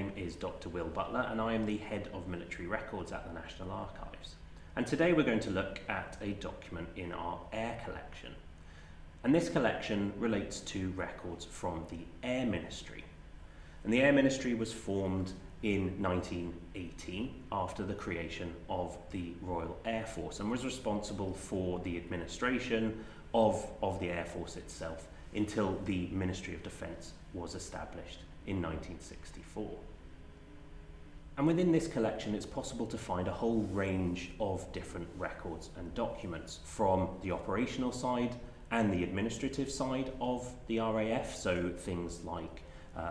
name is Dr. Will Butler and I am the Head of Military Records at the National Archives. And today we're going to look at a document in our air collection. And this collection relates to records from the Air Ministry. And the Air Ministry was formed in 1918 after the creation of the Royal Air Force and was responsible for the administration of the Air Force itself until the Ministry of Defence was established in 1964. And within this collection it's possible to find a whole range of different records and documents from the operational side and the administrative side of the RAF, so things like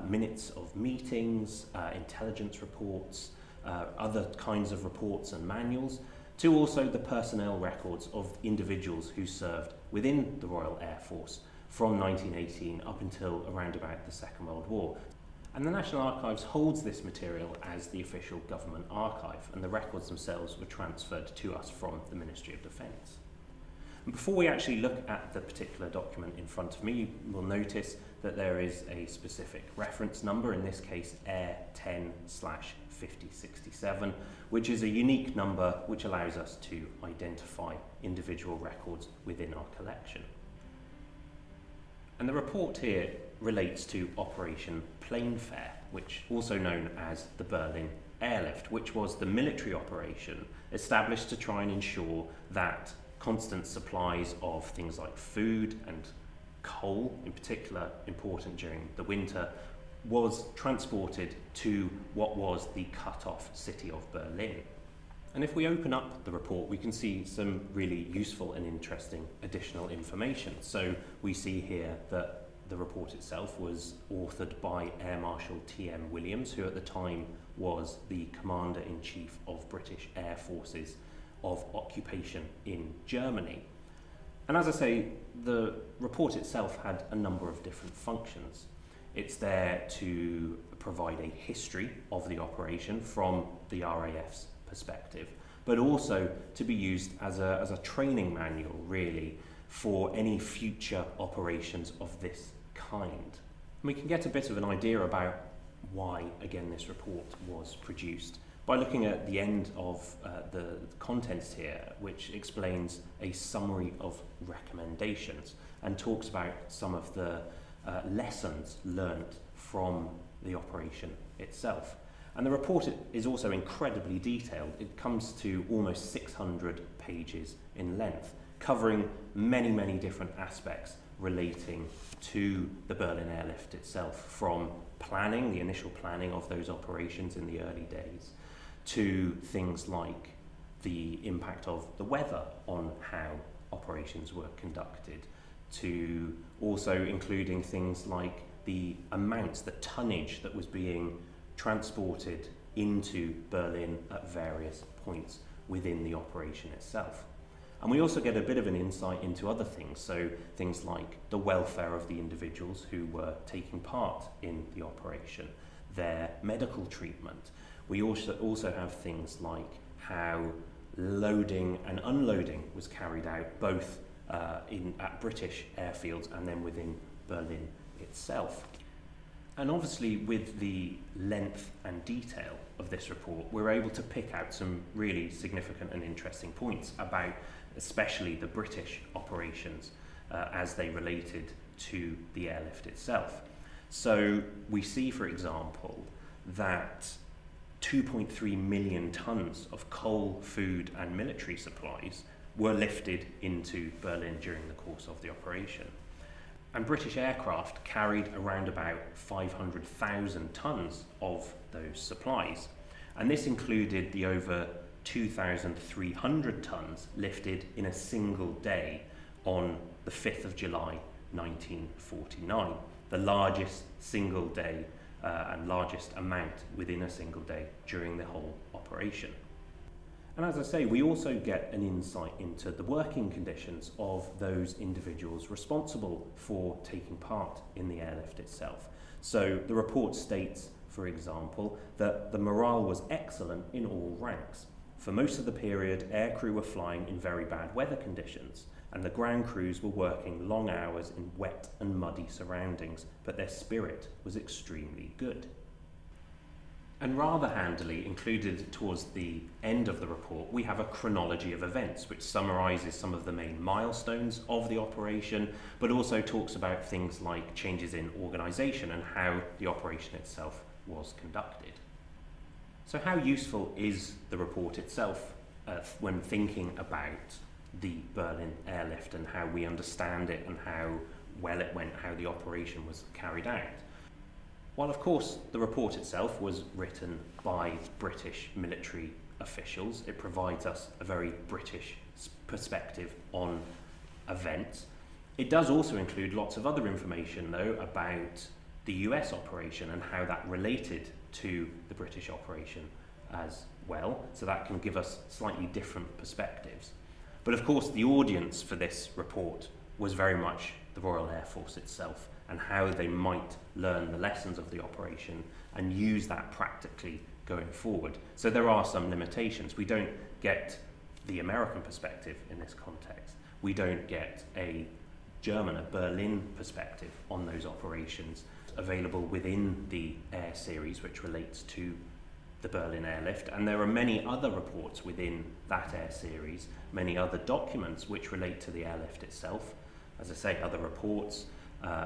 minutes of meetings, intelligence reports, other kinds of reports and manuals, to also the personnel records of individuals who served within the Royal Air Force from 1918 up until around about the Second World War. And the National Archives holds this material as the official government archive, and the records themselves were transferred to us from the Ministry of Defence. And before we actually look at the particular document in front of me, you will notice that there is a specific reference number, in this case Air 10/5067, which is a unique number which allows us to identify individual records within our collection. And the report here relates to Operation Plainfare, which also known as the Berlin Airlift, which was the military operation established to try and ensure that constant supplies of things like food and coal, in particular important during the winter, was transported to what was the cut-off city of Berlin. And if we open up the report, we can see some really useful and interesting additional information. So we see here that the report itself was authored by Air Marshal T.M. Williams, who at the time was the Commander-in-Chief of British Air Forces of occupation in Germany. And as I say, the report itself had a number of different functions. It's there to provide a history of the operation from the RAF's perspective, but also to be used as a training manual, really, for any future operations of this kind. And we can get a bit of an idea about why, again, this report was produced by looking at the end of the contents here, which explains a summary of recommendations and talks about some of the lessons learnt from the operation itself. And the report is also incredibly detailed. It comes to almost 600 pages in length, covering many, many different aspects relating to the Berlin Airlift itself, from planning, the initial planning of those operations in the early days, to things like the impact of the weather on how operations were conducted, to also including things like the amounts, the tonnage that was being transported into Berlin at various points within the operation itself. And we also get a bit of an insight into other things, so things like the welfare of the individuals who were taking part in the operation, their medical treatment. We also have things like how loading and unloading was carried out both at British airfields and then within Berlin itself. And obviously with the length and detail of this report, we're able to pick out some really significant and interesting points about especially the British operations as they related to the airlift itself. So we see, for example, that 2.3 million tonnes of coal, food and military supplies were lifted into Berlin during the course of the operation. And British aircraft carried around about 500,000 tonnes of those supplies. And this included the over 2,300 tonnes lifted in a single day on the 5th of July 1949, the largest single day and largest amount within a single day during the whole operation. And as I say, we also get an insight into the working conditions of those individuals responsible for taking part in the airlift itself. So the report states, for example, that the morale was excellent in all ranks. For most of the period, aircrew were flying in very bad weather conditions, and the ground crews were working long hours in wet and muddy surroundings, but their spirit was extremely good. And rather handily included towards the end of the report, we have a chronology of events which summarises some of the main milestones of the operation, but also talks about things like changes in organisation and how the operation itself was conducted. So how useful is the report itself when thinking about the Berlin Airlift and how we understand it and how well it went, how the operation was carried out? While of course the report itself was written by British military officials, it provides us a very British perspective on events. It does also include lots of other information though about the US operation and how that related to the British operation as well, so that can give us slightly different perspectives. But of course the audience for this report was very much the Royal Air Force itself and how they might learn the lessons of the operation and use that practically going forward. So there are some limitations. We don't get the American perspective in this context. We don't get a German, a Berlin perspective on those operations available within the Air series, which relates to the Berlin Airlift. And there are many other reports within that Air series, many other documents which relate to the airlift itself. As I say, other reports,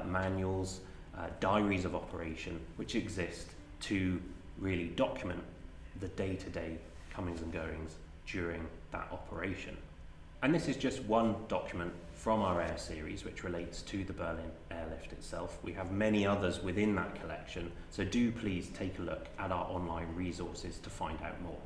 manuals, diaries of operation, which exist to really document the day-to-day comings and goings during that operation. And this is just one document from our Air series which relates to the Berlin Airlift itself. We have many others within that collection, so do please take a look at our online resources to find out more.